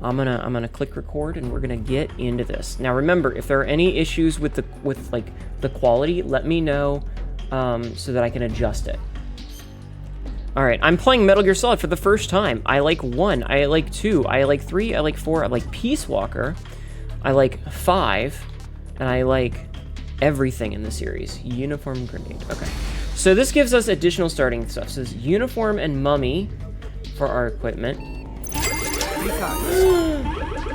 I'm gonna click record and we're gonna get into this. Now remember, if there are any issues with the quality, let me know so that I can adjust it. All right, I'm playing Metal Gear Solid for the first time. I like 1, I like 2, I like 3, I like 4, I like Peace Walker, I like 5, and I like everything in the series. Uniform Grenade. Okay, so this gives us additional starting stuff. It says Uniform and Mummy for our equipment.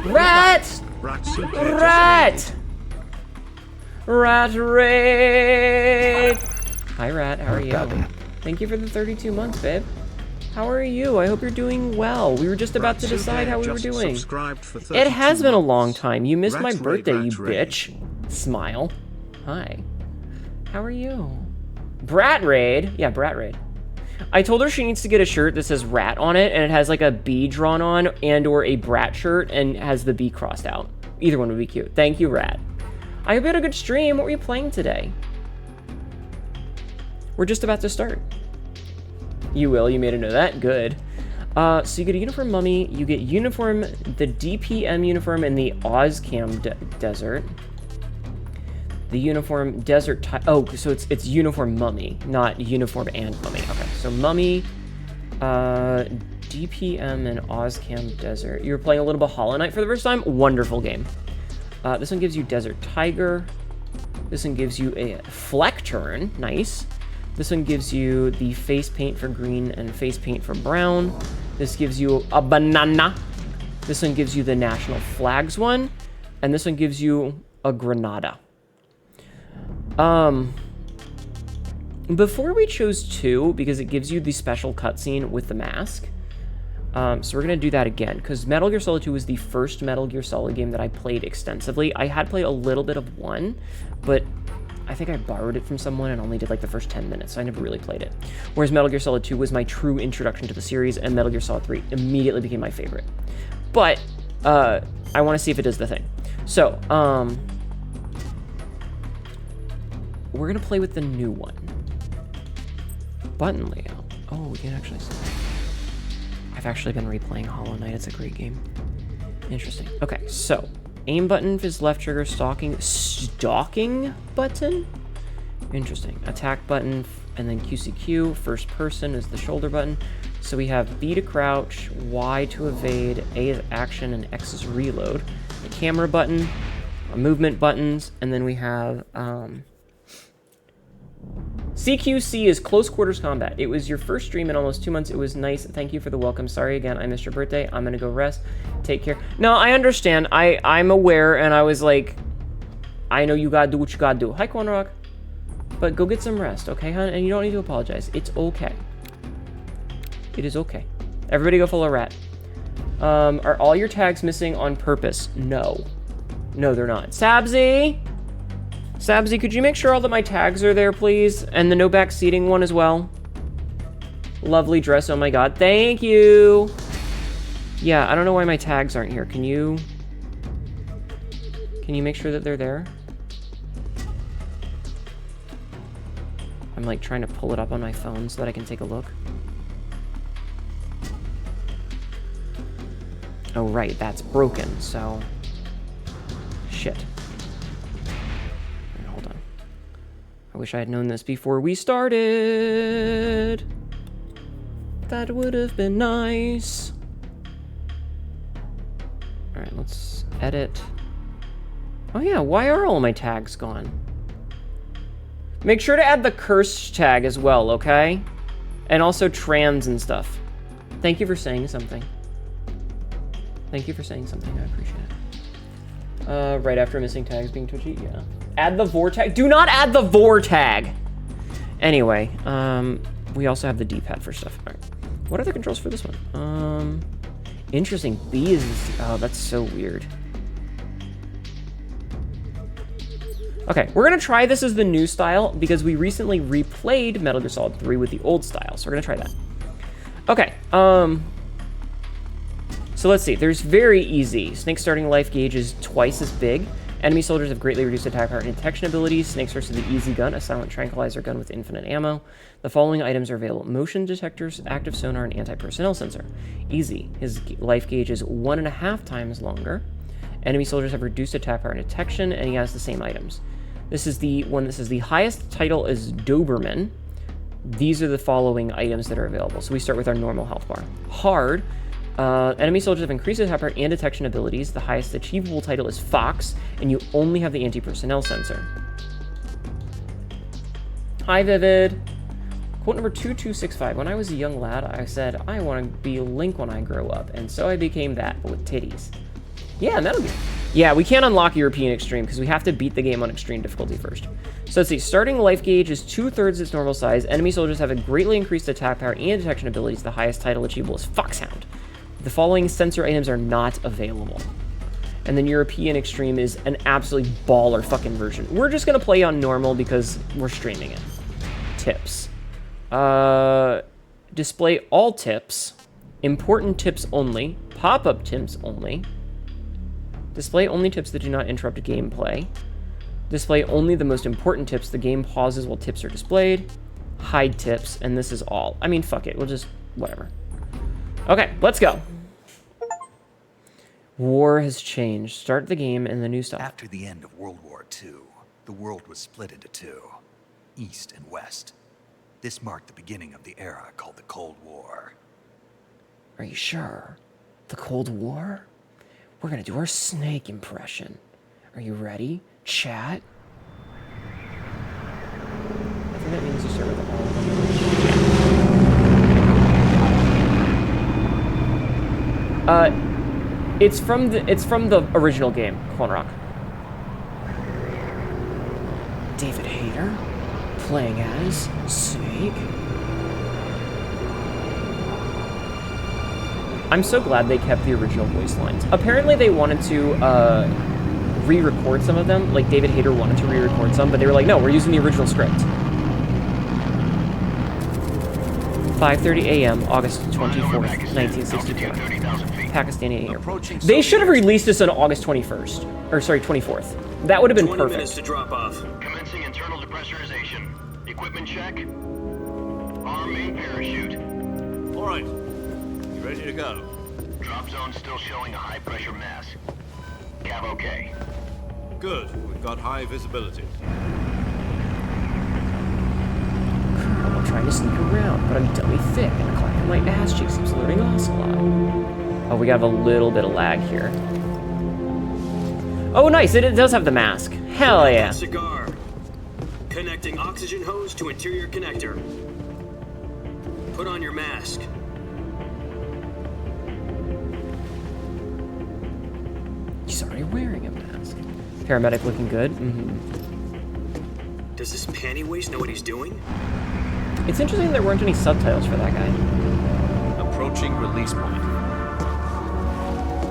Rat! Rat! Rat raid! Hi, Rat. How are you? Thank you for the 32 months, babe. How are you? I hope you're doing well. We were just about to decide how we were doing. It has been a long time. You missed my birthday, you bitch. Smile. Hi. How are you? Brat Raid. Yeah, Brat Raid. I told her she needs to get a shirt that says rat on it, and it has like a bee drawn on, and or a brat shirt, and has the bee crossed out. Either one would be cute. Thank you, Rat. I hope you had a good stream. What were you playing today? We're just about to start. You will. You made a note of that. Good. So you get a Uniform Mummy. You get Uniform, the DPM Uniform in the Ozcam Desert. The Uniform Desert... Oh, so it's Uniform Mummy, not Uniform and Mummy. Okay, so Mummy, DPM and Ozcam Desert. You were playing a little bit of Hollow Knight for the first time? Wonderful game. This one gives you Desert Tiger. This one gives you a Fleck Turn. Nice. This one gives you the face paint for green and face paint for brown. This gives you a banana. This one gives you the national flags one. And this one gives you a granada. Before we chose 2, because it gives you the special cutscene with the mask. So we're going to do that again, because Metal Gear Solid 2 was the first Metal Gear Solid game that I played extensively. I had played a little bit of 1, but I think I borrowed it from someone and only did like the first 10 minutes, so I never really played it. Whereas Metal Gear Solid 2 was my true introduction to the series, and Metal Gear Solid 3 immediately became my favorite. But, I want to see if it does the thing. So, we're going to play with the new one. Button layout. Oh, we can actually see. I've actually been replaying Hollow Knight. It's a great game. Interesting. Okay, so aim button is left trigger, stalking button? Interesting. Attack button, and then QCQ. First person is the shoulder button. So we have B to crouch, Y to evade, A is action, and X is reload. The camera button, movement buttons, and then we have CQC is close quarters combat. It was your first stream in almost 2 months. It was nice. Thank you for the welcome. Sorry again, I missed your birthday. I'm gonna go rest. Take care. No, I understand. I'm aware, and I was like, I know you gotta do what you gotta do. Hi, Cornrock. But go get some rest, okay, hon? And you don't need to apologize. It's okay. It is okay. Everybody go follow Rat. Are all your tags missing on purpose? No. No, they're not. Sabzi! Sabzi, could you make sure all that my tags are there, please? And the no back seating one as well. Lovely dress, oh my god. Thank you! Yeah, I don't know why my tags aren't here. Can you make sure that they're there? I'm like trying to pull it up on my phone so that I can take a look. Oh right, that's broken, so... Shit. Hold on. I wish I had known this before we started. That would have been nice. Alright, let's edit. Oh yeah, why are all my tags gone? Make sure to add the curse tag as well, okay? And also trans and stuff. Thank you for saying something. Thank you for saying something, I appreciate it. Right after missing tags being twitchy, yeah. Add the vor tag. Do not add the vor tag! Anyway, we also have the D-pad for stuff. All right. What are the controls for this one? Interesting. B is... Oh, that's so weird. Okay, we're gonna try this as the new style because we recently replayed Metal Gear Solid 3 with the old style, so we're gonna try that. Okay, so let's see. There's very easy. Snake starting life gauge is twice as big, Enemy soldiers have greatly reduced attack power and detection abilities. Snake starts with the easy gun, a silent tranquilizer gun with infinite ammo. The following items are available: motion detectors, active sonar, and anti-personnel sensor. Easy. His life gauge is 1.5 times longer. Enemy soldiers have reduced attack power and detection, and he has the same items. This is the one that says the highest title is Doberman. These are the following items that are available. So we start with our normal health bar. Hard. Enemy soldiers have increased attack power and detection abilities. The highest achievable title is Fox, and you only have the anti-personnel sensor. Hi, Vivid. Quote number 2265. When I was a young lad, I said, I want to be Link when I grow up, and so I became that, but with titties. Yeah, Metal Gear. Yeah, we can't unlock European Extreme because we have to beat the game on Extreme difficulty first. So let's see. Starting life gauge is 2/3 its normal size. Enemy soldiers have a greatly increased attack power and detection abilities. The highest title achievable is Foxhound. The following sensor items are not available. And then European Extreme is an absolutely baller fucking version. We're just going to play on normal because we're streaming it. Tips. Display all tips. Important tips only. Pop-up tips only. Display only tips that do not interrupt gameplay. Display only the most important tips. The game pauses while tips are displayed. Hide tips, and this is all. I mean, fuck it. We'll just, whatever. Okay, let's go. War has changed. Start the game and the new stuff. After the end of World War II, the world was split into two, East and West. This marked the beginning of the era called the Cold War. Are you sure? The Cold War? We're gonna do our Snake impression. Are you ready, chat? I think that means you start with all of them. It's from the original game, Clone Rock. David Hayter playing as Snake. I'm so glad they kept the original voice lines. Apparently they wanted to re-record some of them. Like David Hayter wanted to re-record some, but they were like, no, we're using the original script. 5:30 a.m., August 24th, 1964. Pakistani airport. They should have released this on August 21st. Or sorry, 24th. That would have been 20 perfect. minutes to drop off. Commencing internal depressurization. Equipment check. Arm main parachute. All right. You ready to go? Drop zone still showing a high pressure mass. Cav okay. Good. We've got high visibility. I'm trying to sneak around, but I'm dummy thick and a clack in my ass cheeks keeps alerting Ocelot. Oh, we got a little bit of lag here. Oh, nice. It does have the mask. Hell yeah. Cigar. Connecting oxygen hose to interior connector. Put on your mask. He's already wearing a mask. Paramedic looking good. Does this panty waste know what he's doing? It's interesting there weren't any subtitles for that guy. Approaching release point.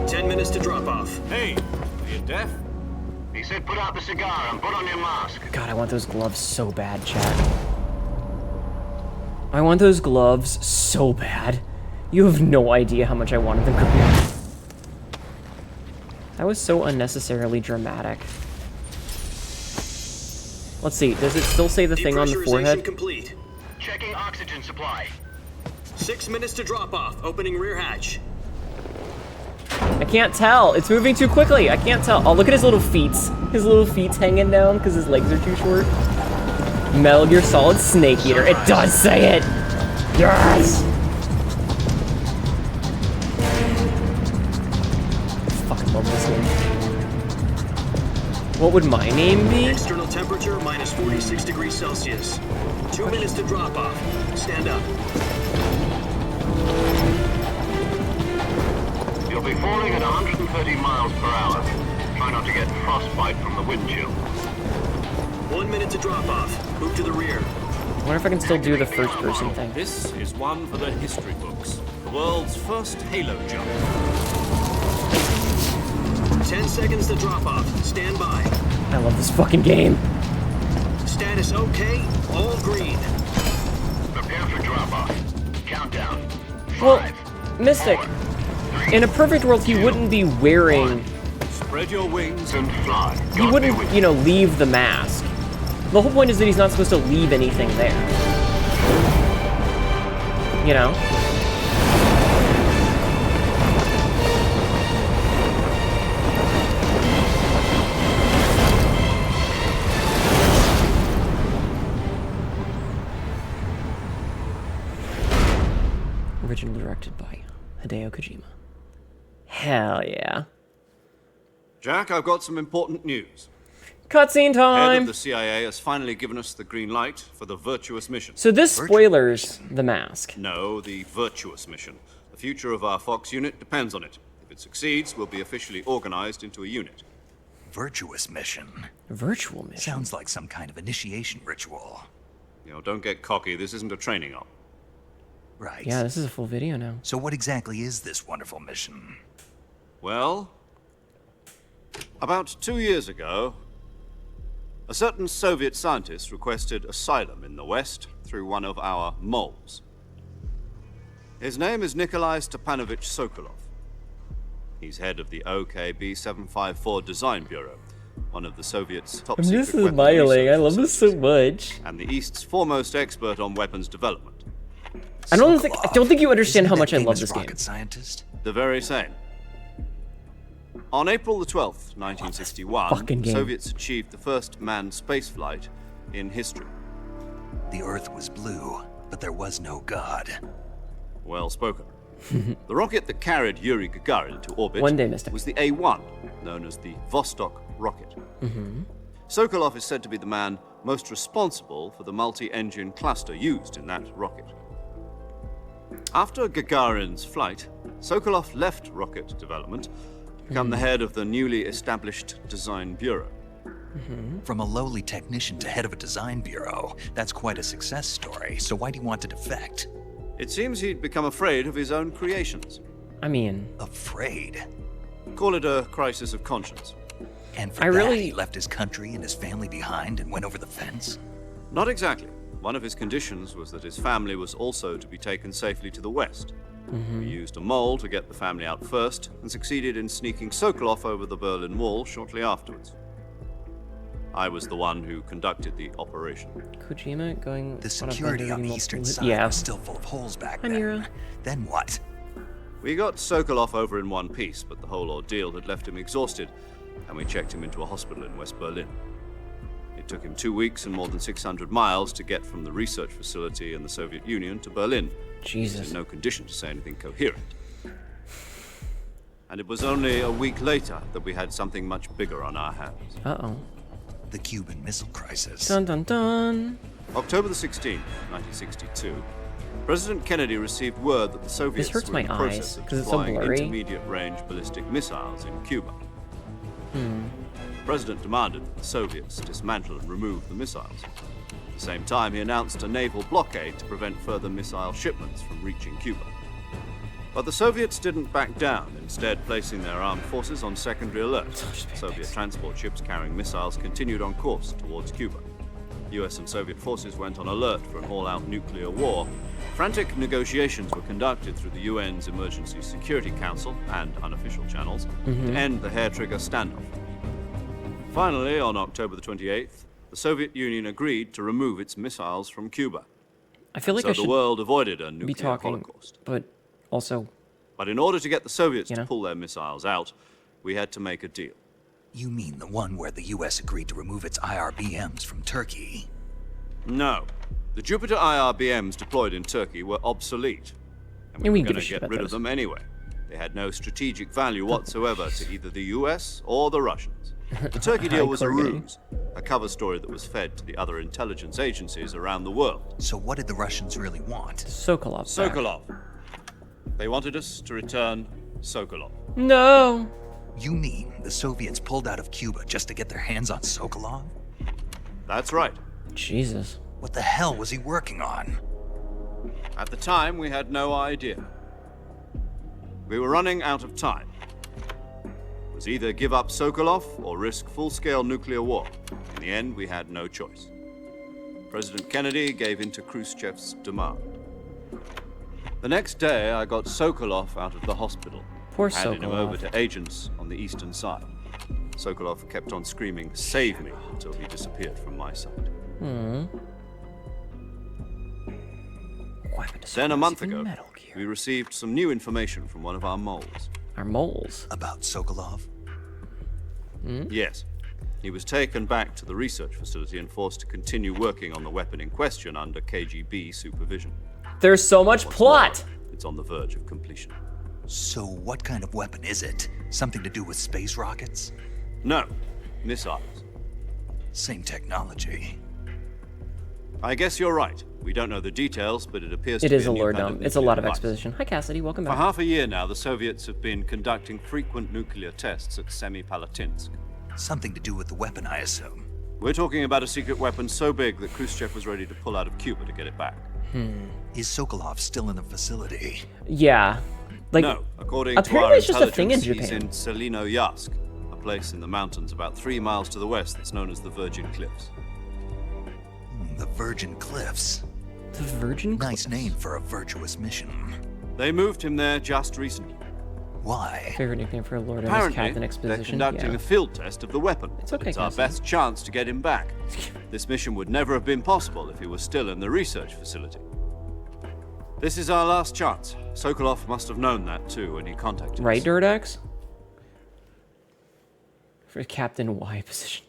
10 minutes to drop off. Hey, are you deaf? He said put out the cigar and put on your mask. God, I want those gloves so bad, chat. I want those gloves so bad. You have no idea how much I wanted them growing up. That was so unnecessarily dramatic. Let's see, does it still say the thing on the forehead? Complete. Checking oxygen supply. 6 minutes to drop off. Opening rear hatch. I can't tell. It's moving too quickly. I can't tell. Oh, look at his little feet. His little feet's hanging down because his legs are too short. Metal Gear Solid Snake Eater. It does say it. Yes! I fucking love this game. What would my name be? External temperature minus 46 degrees Celsius. 2 minutes to drop off. Stand up. You'll be falling at 130 miles per hour. Try not to get frostbite from the wind chill. 1 minute to drop off. Move to the rear. I wonder if I can still do the first person thing. This is one for the history books. The world's first Halo jump. 10 seconds to drop off. Stand by. I love this fucking game. Status okay. All green. Prepare for drop off. Countdown. Well, 5, Mystic, 4, 3, in a perfect world, he wouldn't be wearing Spread your wings. And fly. He God be wouldn't, with you know, leave the mask. The whole point is that he's not supposed to leave anything there. You know? Originally directed by Hideo Kojima. Hell yeah. Jack, I've got some important news. Cutscene Head time! of the CIA has finally given us the green light for the virtuous mission. So this spoilers the mask. No, the virtuous mission. The future of our Fox unit depends on it. If it succeeds, we'll be officially organized into a unit. Virtuous mission. Virtual mission. Sounds like some kind of initiation ritual. You know, don't get cocky. This isn't a training op. Right. Yeah, this is a full video now. So what exactly is this wonderful mission? Well, about 2 years ago, a certain Soviet scientist requested asylum in the West through one of our moles. His name is Nikolai Stepanovich Sokolov. He's head of the OKB 754 Design Bureau, one of the Soviets' top I'm secret just weapons smiling. I research love this so facilities, much. and the East's foremost expert on weapons development. I don't think you understand Isn't how that much I love famous this game. rocket scientist? The very same. On April the 12th, 1961, fucking the game. Soviets achieved the first manned spaceflight in history. The Earth was blue, but there was no God. Well spoken. The rocket that carried Yuri Gagarin to orbit One day, mister. was the A-1, known as the Vostok rocket. Sokolov is said to be the man most responsible for the multi-engine cluster used in that rocket. After Gagarin's flight, Sokolov left rocket development to become the head of the newly established Design Bureau. From a lowly technician to head of a design bureau, that's quite a success story. So why do you want to defect? It seems he'd become afraid of his own creations. I mean, Afraid. Call it a crisis of conscience. And for I that, really- he left his country and his family behind and went over the fence? Not exactly. One of his conditions was that his family was also to be taken safely to the west. He used a mole to get the family out first and succeeded in sneaking Sokolov over the Berlin Wall shortly afterwards. I was the one who conducted the operation. Kojima going The on a security bender on the reading eastern multiple- side Yeah. was still full of holes back Hi, then. Mira. Then what? We got Sokolov over in one piece, but the whole ordeal had left him exhausted, and we checked him into a hospital in West Berlin. It took him 2 weeks and more than 600 miles to get from the research facility in the Soviet Union to Berlin. He was Jesus. in no condition to say anything coherent. And it was only a week later that we had something much bigger on our hands. Uh-oh. The Cuban Missile Crisis. Dun dun dun. October the 16th, 1962, President Kennedy received word that the Soviets hurts were in my the process eyes, of 'cause it's so deploying blurry. intermediate-range ballistic missiles in Cuba. The president demanded that the Soviets dismantle and remove the missiles. At the same time, he announced a naval blockade to prevent further missile shipments from reaching Cuba. But the Soviets didn't back down, instead placing their armed forces on secondary alert. Soviet transport ships carrying missiles continued on course towards Cuba. US and Soviet forces went on alert for an all-out nuclear war. Frantic negotiations were conducted through the UN's Emergency Security Council and unofficial channels to end the hair-trigger standoff. Finally, on October the 28th, the Soviet Union agreed to remove its missiles from Cuba. I feel like So I the should world avoided a be nuclear talking, holocaust. but also, But in order to get the Soviets You know? to pull their missiles out, we had to make a deal. You mean the one where the US agreed to remove its IRBMs from Turkey? No. The Jupiter IRBMs deployed in Turkey were obsolete. And we Yeah, we were can give going a to shit get about rid those. of them anyway. They had no strategic value whatsoever to either the US or the Russians. The Turkey deal was a Corrugating. ruse, a cover story that was fed to the other intelligence agencies around the world. So what did the Russians really want? Sokolov. back. Sokolov. They wanted us to return Sokolov. No. You mean the Soviets pulled out of Cuba just to get their hands on Sokolov? That's right. Jesus. What the hell was he working on? At the time, we had no idea. We were running out of time. It was either give up Sokolov or risk full-scale nuclear war. In the end, we had no choice. President Kennedy gave in to Khrushchev's demand. The next day, I got Sokolov out of the hospital. Poor handing him over Sokolov. to agents on the eastern side. Sokolov kept on screaming, "Save me," until he disappeared from my sight. Then a month ago, Metal Gear. we received some new information from one of our moles. Our moles. About Sokolov? Yes. He was taken back to the research facility and forced to continue working on the weapon in question under KGB supervision. There's so much What's plot. more, it's on the verge of completion. So what kind of weapon is it? Something to do with space rockets? No, missiles. Same technology. I guess you're right. We don't know the details, but it appears It to is be a new lore kind dump. of It's a lot of nuclear device. exposition. Hi, Cassidy. Welcome For back. half a year now, the Soviets have been conducting frequent nuclear tests at Semipalatinsk. Something to do with the weapon, I assume. We're talking about a secret weapon so big that Khrushchev was ready to pull out of Cuba to get it back. Is Sokolov still in the facility? Yeah. Like, No, according to apparently our it's just a thing in intelligence, he's Japan. in Selino-Yarsk, a place in the mountains about 3 miles to the west that's known as the Virgin Cliffs. The Virgin Cliffs. The Virgin Nice Cliffs. name for a virtuous mission. They moved him there just recently. Why? Favorite nickname for a lord is Apparently, Captain they're Exposition. conducting Yeah. a field test of the weapon. It's but okay, it's our Cassie. best chance to get him back. This mission would never have been possible if he was still in the research facility. This is our last chance. Sokolov must have known that too when he contacted us. Right, Durdax? For Captain Y position.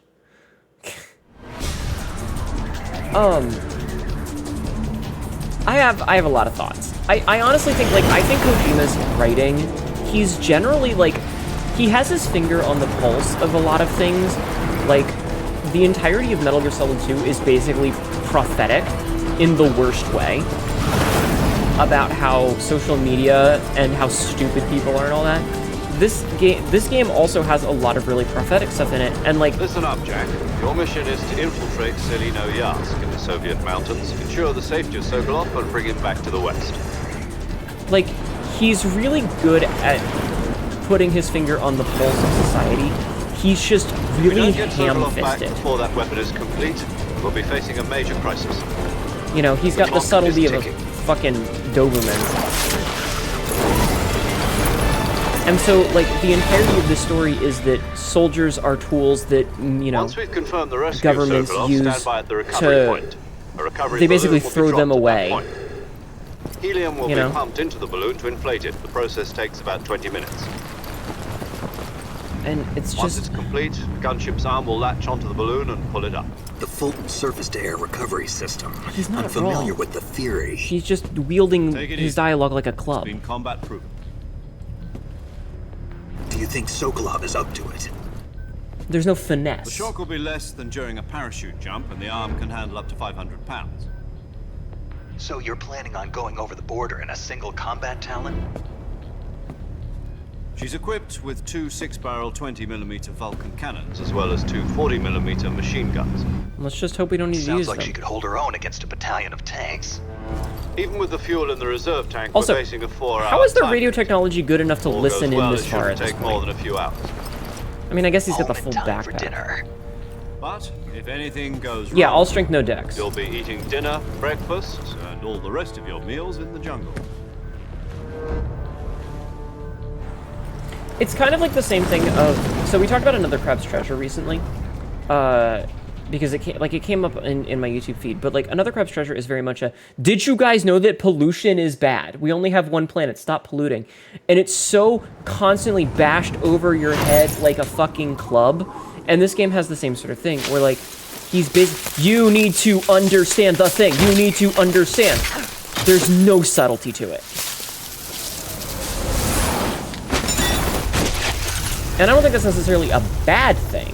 I have a lot of thoughts. I honestly think, like, I think Kojima's writing, he's generally, like, he has his finger on the pulse of a lot of things. Like, the entirety of Metal Gear Solid 2 is basically prophetic in the worst way about how social media and how stupid people are and all that. This game also has a lot of really prophetic stuff in it, and like, Listen up, Jack. Your mission is to infiltrate Selino-Yarsk in the Soviet mountains, ensure the safety of Sokolov, and bring him back to the west. like, he's really good at putting his finger on the pulse of society. He's just If we really don't get Sokolov back ham-fisted. before that weapon is complete, we'll be facing a major crisis. You know, he's got the clock subtlety is of a ticking. fucking Doberman. And so, like, the entirety of the story is that soldiers are tools that, you know, Once we've confirmed the rescue governments of Sokolov, use stand by at the recovery to- point. A recovery they basically balloon will be throw them dropped at that away. point. Helium will You be know? pumped into the balloon to inflate it. The process takes about 20 minutes. and it's Once just, it's complete, the gunship's arm will latch onto the balloon and pull it up. The Fulton surface-to-air recovery system. He's not I'm familiar wrong. with the theory. he's just wielding Take it his easy. dialogue like a It's club. been combat proven. Do you think Sokolov is up to it? There's no The finesse. shock will be less than during a parachute jump, and the arm can handle up to 500 pounds. So you're planning on going over the border in a single combat Talon? She's equipped with 2 6-barrel 20mm Vulcan cannons, as well as 2 40mm machine guns. Let's just hope we don't need to Sounds use like them. she could hold her own against a battalion of tanks. Even with the fuel in the reserve tank, Also, we're facing a 4-hour How is the time radio limit. technology good enough to All listen goes well, in this it far at shouldn't this take more point? than a few hours. I mean, I guess he's got the Home full in time for backpack. dinner. But if anything goes wrong, Yeah, all strength, no dex. you'll be eating dinner, breakfast, and all the rest of your meals in the jungle. It's kind of like the same thing of, so we talked about Another Crab's Treasure recently, because it came up in my YouTube feed, but like Another Crab's Treasure is very much a, did you guys know that pollution is bad? We only have one planet, stop polluting. And it's so constantly bashed over your head like a fucking club, and this game has the same sort of thing, where like, he's busy, you need to understand the thing, you need to understand. There's no subtlety to it. And I don't think that's necessarily a bad thing.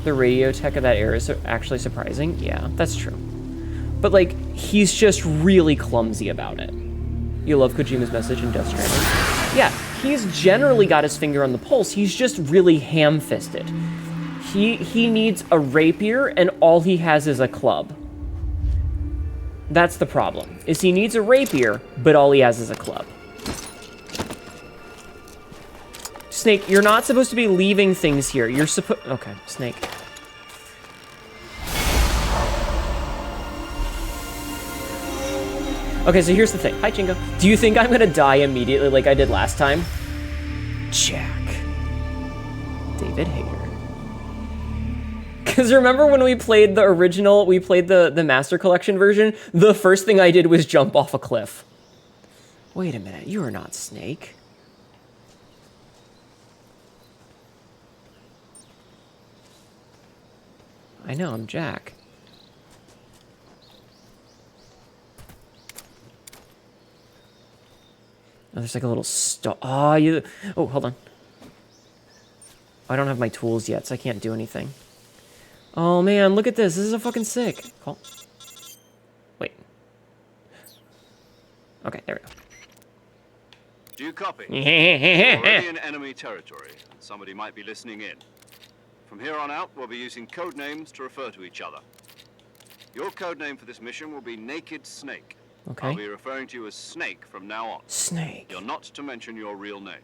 The radio tech of that era is actually surprising. Yeah, that's true. But, like, he's just really clumsy about it. You love Kojima's message in Death Stranding? Yeah, he's generally got his finger on the pulse. He's just really ham-fisted. He needs a rapier, and all he has is a club. That's the problem, is he needs a rapier, but all he has is a club. Snake, you're not supposed to be leaving things here. You're supposed... Okay, Snake. Okay, so here's the thing. Hi, Chingo. Do you think I'm gonna die immediately like I did last time? Jack. David Hayter. Because remember when we played the original, we played the Master Collection version, the first thing I did was jump off a cliff. Wait a minute, you are not Snake. I know, I'm Jack. Oh, there's like a little star. Oh, you. Oh, hold on. I don't have my tools yet, so I can't do anything. Oh man, look at this. This is a fucking sick. Call. Wait. Okay, there we go. Do you copy? We're already in enemy territory. Somebody might be listening in. From here on out, we'll be using code names to refer to each other. Your code name for this mission will be Naked Snake. Okay. I'll be referring to you as Snake from now on. Snake. You're not to mention your real name.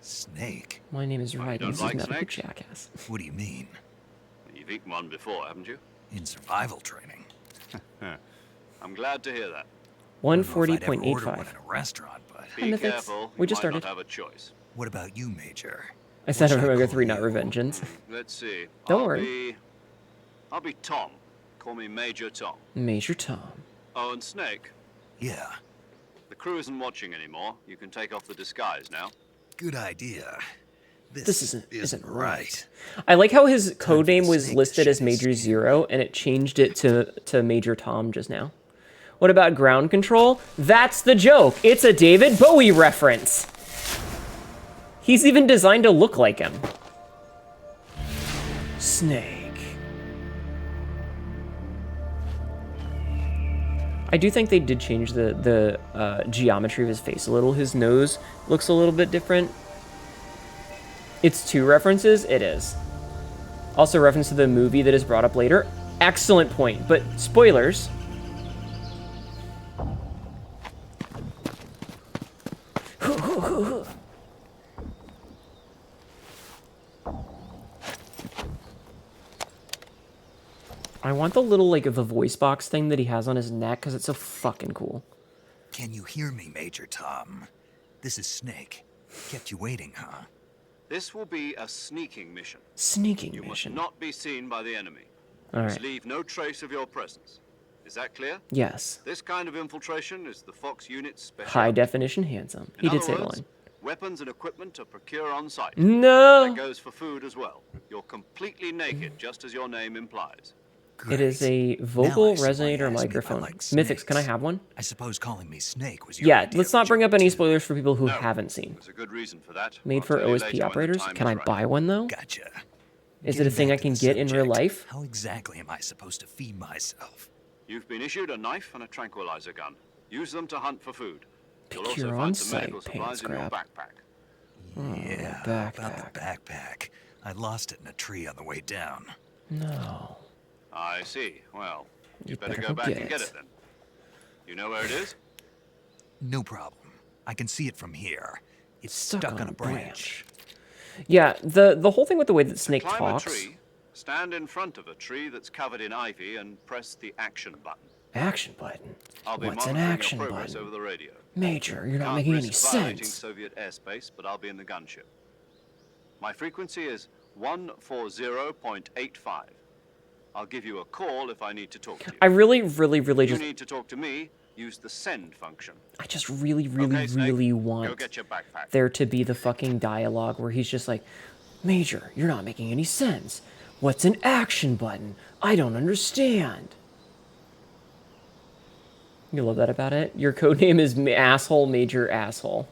Snake? My name is you Ryden. don't This like is not a snakes? jackass. What do you mean? You've eaten one before, haven't you? In survival training? I'm glad to hear that. I don't know if I'd ever order one 140.85. in a restaurant, but Be Mythics. careful. We just you might started. not have a choice. what about you, Major? I said What should I Omega call 3, not you? Revengeance. Let's see. Don't worry. I'll be Tom. Call me Major Tom. Major Tom. Oh, and Snake. Yeah, The crew isn't watching anymore. You can take off the disguise now. good idea. This isn't right. I like how his code name was Snake to listed as shed his Major skin. Zero, and it changed it to Major Tom just now. What about ground control? That's the joke. It's a David Bowie reference. He's even designed to look like him. Snake. I do think they did change the geometry of his face a little. His nose looks a little bit different. It's 2 references? It is. Also reference to the movie that is brought up later. Excellent point, but spoilers. I want the little, like, the voice box thing that he has on his neck, because it's so fucking cool. Can you hear me, Major Tom? This is Snake. Kept you waiting, huh? This will be a sneaking mission. Sneaking You mission. must not be seen by the enemy. All Must right. leave no trace of your presence. Is that clear? Yes. This kind of infiltration is the Fox unit's special. High definition handsome. He In did other say the words, line. weapons and equipment are procure on site. No! That goes for food as well. You're completely naked, just as your name implies. It is a Now vocal I see why you resonator asked me if I microphone. like Mythics, can I snakes. have one? I suppose calling me Snake was your Yeah, idea let's of not bring up joke, any too. spoilers for people who No, haven't seen. There's a good reason for that. Made I'll for tell you OSP later when the operators? time Can is I right. buy one, though? Gotcha. Is it a thing I can get in real life? How exactly am I supposed to feed myself? You've been issued a knife and a tranquilizer gun. Use them to hunt for food. You'll Procure also on find some site, medical supplies pants in your grab. backpack. Yeah, about the backpack. I lost it in a tree on the way down. No. I see. Well, You you better better go go back get and get it. it then. You know where it is? No problem. I can see it from here. It's stuck on a branch. Yeah, the whole thing with the way that Snake Climb talks. a tree, stand in front of a tree that's covered in ivy, and press the action button. Action button. I'll be What's an monitoring action your progress button? over the radio. Major, you're not Can't making any risk violating sense. Soviet airspace, but I'll be in the gunship. My frequency is 140.85. I'll give you a call if I need to talk to you. I really, really, really If you just, need to talk to me, use the send function. I just really, really, Okay, Snake, really go want get your backpack. there to be the fucking dialogue where he's just like, Major, you're not making any sense. What's an action button? I don't understand. You love that about it? Your codename is Asshole Major Asshole.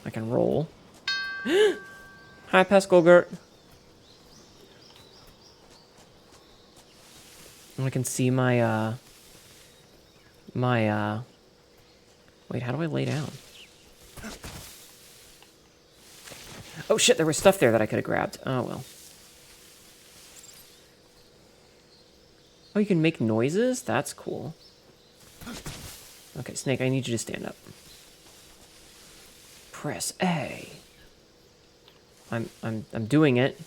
I can roll. Hi, Peskolgert. I can see my, wait, how do I lay down? Oh shit, there was stuff there that I could have grabbed. Oh well. Oh, you can make noises? That's cool. Okay, Snake, I need you to stand up. Press A. I'm doing it.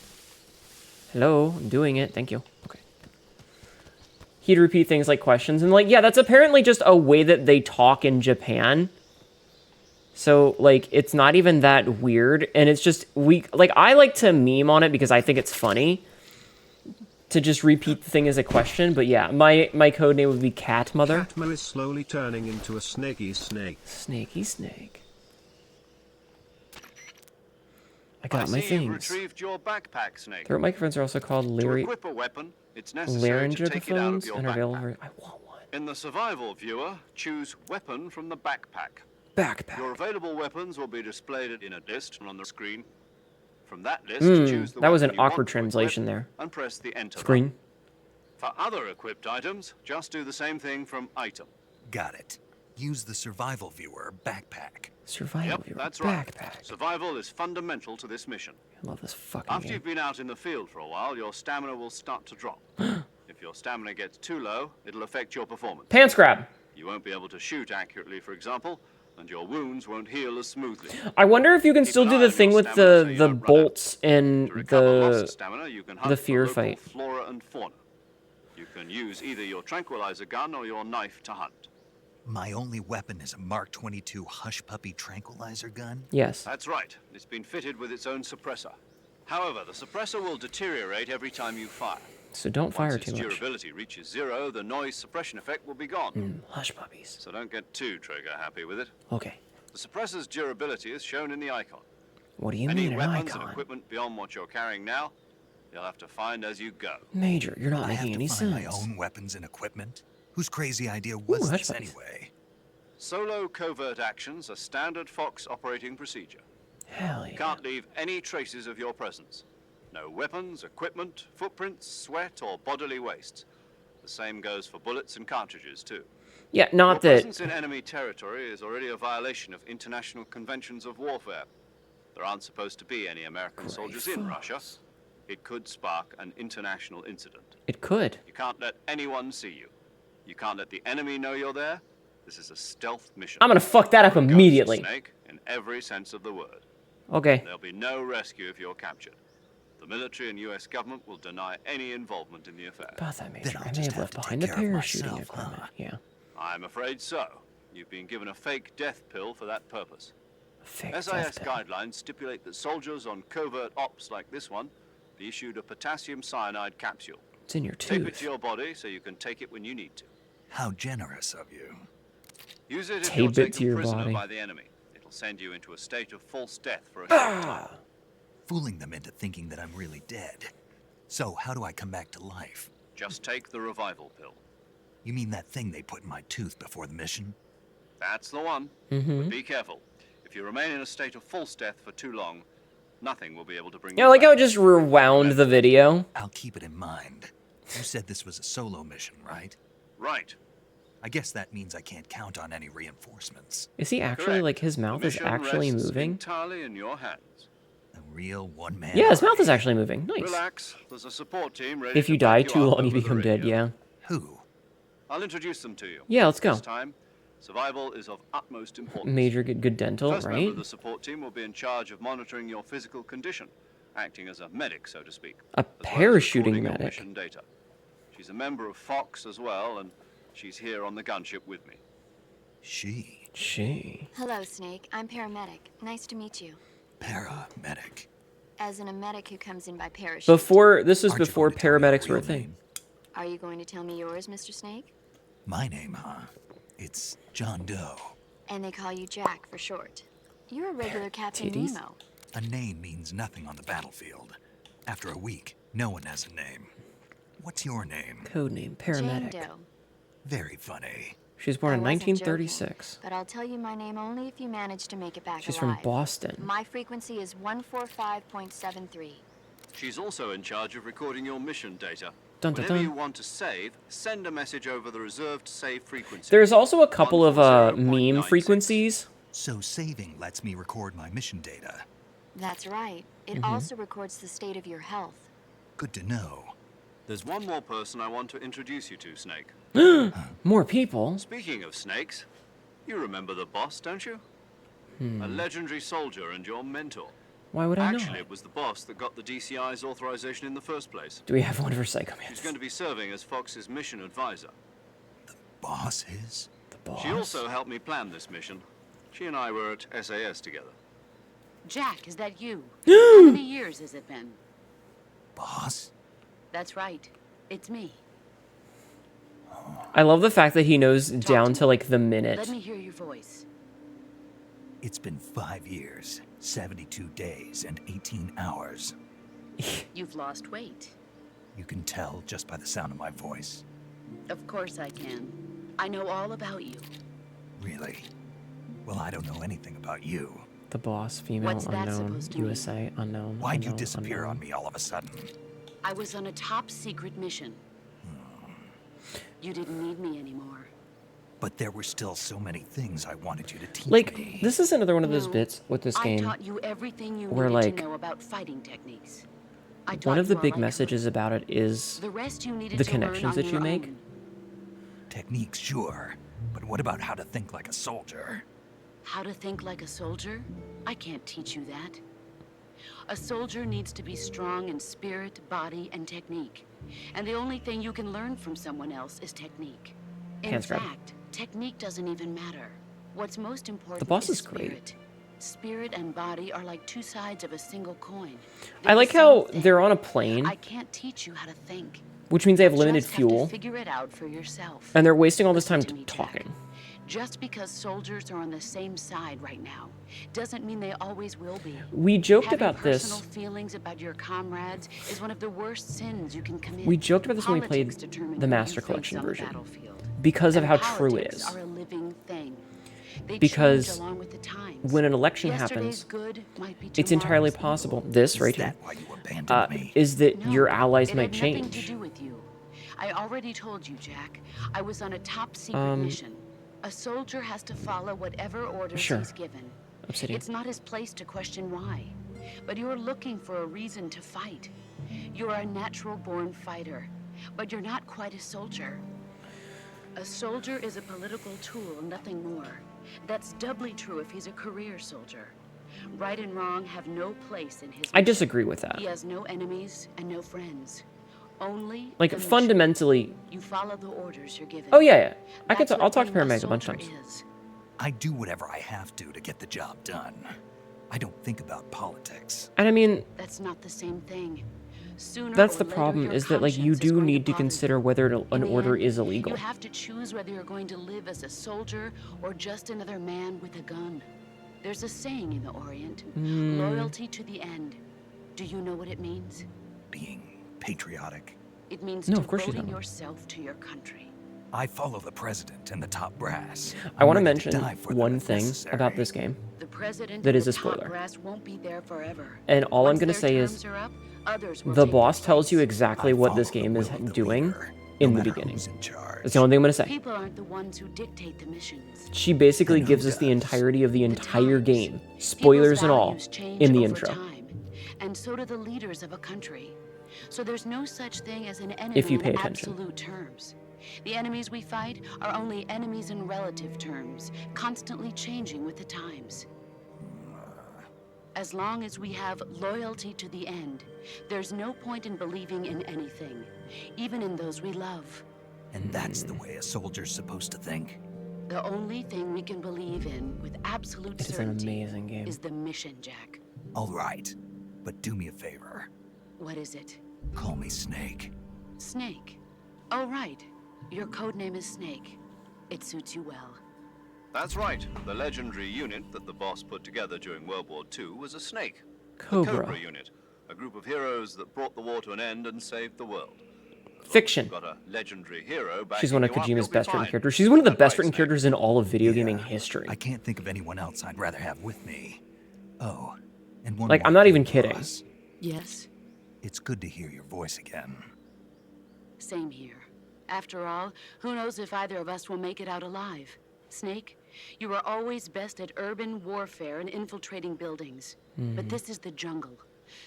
Hello, I'm doing it. Thank you. Okay. He'd repeat things like questions, and like, yeah, that's apparently just a way that they talk in Japan. So, like, it's not even that weird, and it's just, I like to meme on it because I think it's funny to just repeat the thing as a question, but yeah, my code name would be Cat Mother. Catma is slowly turning into a snaky snake. Snaky snake. I got my see things. you've retrieved your backpack, Snake. Throat microphones are also called To equip a weapon, it's necessary to take it out of laryngophones your and are available backpack. for... I want one. In the survival viewer, choose weapon from the backpack. Backpack. Your available weapons will be displayed in a list on the screen. From that list, choose the That was an weapon you want awkward to translation equip there. and press the enter Screen. button. For other equipped items, just do the same thing from item. Got it. Use the survival viewer backpack. Survival Yep, viewer. that's right. Backpack. Survival is fundamental to this mission. I love this fucking After game. you've been out in the field for a while, your stamina will start to drop. If your stamina gets too low, it'll affect your performance. Pants grab. You won't be able to shoot accurately, for example, and your wounds won't heal as smoothly. I wonder if you can still an do eye the on thing your with stamina so the you don't run bolts in To recover lost the... stamina, you can the hunt fear for local fight. flora and fauna. You can use either your tranquilizer gun or your knife to hunt. My only weapon is a Mark 22 Hush Puppy tranquilizer gun? Yes. That's right. It's been fitted with its own suppressor. However, the suppressor will deteriorate every time you fire. So don't fire Once too its much. durability reaches 0, the noise suppression effect will be gone. Hush puppies. So don't get too trigger happy with it. Okay. The suppressor's durability is shown in the icon. What do you Any mean an weapons and icon? equipment beyond what you're carrying now, you'll have to find as you go. Major, you're not I have making to any find sense. my own weapons and equipment? Whose crazy idea was hush this puppies. anyway? Solo covert actions are standard Fox operating procedure. Hell yeah. Can't leave any traces of your presence. No weapons, equipment, footprints, sweat, or bodily wastes. The same goes for bullets and cartridges, too. Yeah, Your not that... presence in enemy territory is already a violation of international conventions of warfare. There aren't supposed to be any American soldiers in Russia. It could spark an international incident. It could. You can't let anyone see you. You can't let the enemy know you're there. This is a stealth mission. I'm gonna fuck that up Ghost immediately. Snake, in every sense of the word. Okay. There'll be no rescue if you're captured. The military and U.S. government will deny any involvement in the affair. About that, Major. Then I'll I may just have have left to behind take the care of parachuting myself, equipment. huh? Yeah. I'm afraid so. You've been given a fake death pill for that purpose. Fake SAS death pill. guidelines stipulate that soldiers on covert ops like this one be issued a potassium cyanide capsule. It's in your Tape it tooth. to your body so you can take it when you need to. How generous of you. Use it if Tape you're it to taken your prisoner body. by the enemy. It'll send you into a state of false death for a short time. Fooling them into thinking that I'm really dead. So, how do I come back to life? Just take the revival pill. You mean that thing they put in my tooth before the mission? That's the one. But be careful. If you remain in a state of false death for too long, nothing will be able to bring Yeah, you like how back. it just rewound the video. I'll keep it in mind. You said this was a solo mission, right? Right. I guess that means I can't count on any reinforcements. Is he actually, Correct. like, his mouth The is mission actually rests moving? entirely in your hands. A real one-man Yeah, his mouth is army. actually moving. Nice. Relax. There's a support team ready If you to die pick too up long, you over the become dead, radio. yeah. Who? I'll introduce them to you. Yeah, let's go. This time, survival is of utmost importance. Major good dental, First member right? of the support team will be in charge of monitoring your physical condition, acting as a medic, so to speak. A as well as parachuting recording your medic. mission data. She's a member of Fox as well, and she's here on the gunship with me. She. She. Hello, Snake. I'm paramedic. Nice to meet you. Paramedic. As in a medic who comes in by parachute. Before, this was Aren't you before going to tell me your paramedics were a real thing. name? Are you going to tell me yours, Mr. Snake? My name, huh? It's John Doe. And they call you Jack for short. You're a regular Captain titties? Nemo. A name means nothing on the battlefield. After a week, no one has a name. What's your name? Codename Jane paramedic. Doe. Very funny. She was born I in wasn't 1936. joking, but I'll tell you my name only if you manage to make it back She's alive. from Boston. My frequency is 145.73. She's also in charge of recording your mission data. Dun, dun, Whenever dun. you want to save, send a message over the reserved save frequency. There's also a couple of meme 140.96. frequencies. So saving lets me record my mission data. That's right. It Mm-hmm. also records the state of your health. Good to know. There's one more person I want to introduce you to, Snake. More people. Speaking of snakes, you remember the boss, don't you? Hmm. A legendary soldier and your mentor. Why would I Actually, not? it was the boss that got the DCI's authorization in the first place. Do we have one for She's Psychomantis? going to be serving as Fox's mission advisor. Boss is? The boss. She also helped me plan this mission. She and I were at SAS together. Jack, is that you? How many years has it been? Boss? That's right. It's me. I love the fact that he knows down to to like the minute. Let me hear your voice. It's been 5 years, 72 days, and 18 hours. You've lost weight. You can tell just by the sound of my voice. Of course I can. I know all about you. Really? Well, I don't know anything about you. The boss, female, What's that unknown, supposed to mean? USA, unknown. Why'd you unknown, disappear unknown. on me all of a sudden? I was on a top secret mission. You didn't need me anymore. But there were still so many things I wanted you to teach Like, me. this is another one of those No, bits with this I game. taught you everything you where, needed like, to know about fighting techniques. I One taught of the you all big I could. messages about it is The rest you needed the to learn connections on that you your make. own. Techniques, sure. But what about how to think like a soldier? How to think like a soldier? I can't teach you that. A soldier needs to be strong in spirit, body, and technique. And the only thing you can learn from someone else is technique. In Hands grab. fact, technique doesn't even matter. What's most important The boss is spirit. great. Spirit and body are like two sides of a single coin. I They're like the how same thing. they're on a plane, I can't teach you how to think. which means they have You limited just have to fuel, figure it out for yourself. and they're wasting all this time Listen to me, Jack. talking. Just because soldiers are on the same side right now doesn't mean they always will be. We joked Having about personal this. feelings about your comrades is one of the worst sins you can commit. We joked about this when we played Politics determine the who you Master face Collection on the version, battlefield. because of And how true it politics is. are a living thing. They Because change along with the times. when an election Yesterday's happens, good might be it's entirely tomorrow's possible. evil. This Is right here that why you abandoned me? is that No, your allies it might had nothing change. to do with you. I already told you, Jack. I was on a top secret mission. A soldier has to follow whatever orders Sure. he's given. Obsidian. It's not his place to question why. But you're looking for a reason to fight. You're a natural-born fighter, but you're not quite a soldier. A soldier is a political tool, nothing more. That's doubly true if he's a career soldier. Right and wrong have no place in his I mission. disagree with that. He has no enemies and no friends. Only Like, the mission. fundamentally. You follow the orders you're given. Oh yeah, yeah. That's I'll what talk to being a Paramedic a bunch of soldier times. is. I do whatever I have to get the job done. I don't think about politics. And I mean, That's not the same thing. Sooner that's or the later, problem, your is that like you conscience is do going need to bother you. consider whether an In the order end, is illegal. You have to choose whether you're going to live as a soldier or just another man with a gun. There's a saying in the Orient, Hmm. loyalty to the end. Do you know what it means? Being patriotic. It means No, of course you devoting don't. yourself to your country. I follow the president and the top brass. I I'm want to ready mention die for them one if thing necessary. about this game. The president That and is the a spoiler. top brass won't be there forever. And all I'm Once gonna their say is, terms are up, others will the take boss their tells you place. exactly I what this follow the game is will of the doing leader, in no the matter beginning. who's in charge. That's the only thing I'm gonna say. People aren't the ones who dictate the missions. She basically And who gives us the does? entirety of the The entire times. game, People's spoilers and all, values change in the over intro. time, and so do the leaders of a country. So there's no such thing as an enemy If you pay in attention. absolute terms. The enemies we fight are only enemies in relative terms, constantly changing with the times. As long as we have loyalty to the end, there's no point in believing in anything, even in those we love. And that's the way a soldier's supposed to think. The only thing we can believe in with absolute It is an certainty amazing game. is the mission, Jack. All right, but do me a favor. What is it? Call me Snake. Snake. Oh, right. Your code name is Snake. It suits you well. That's right. The legendary unit that the boss put together during World War II was a snake. The Cobra. Cobra unit. A group of heroes that brought the war to an end and saved the world. Fiction. Got a legendary hero She's one of backing you up, Kojima's you'll be best written fine. characters. She's one of the That's best right, written Snake. characters in all of video gaming Yeah, history. I can't think of anyone else I'd rather have with me. Oh, and one Like, more I'm not thing, even kidding. boss. Yes, It's good to hear your voice again. same here. After all, who knows if either of us will make it out alive? Snake, you are always best at urban warfare and infiltrating buildings. But this is the jungle.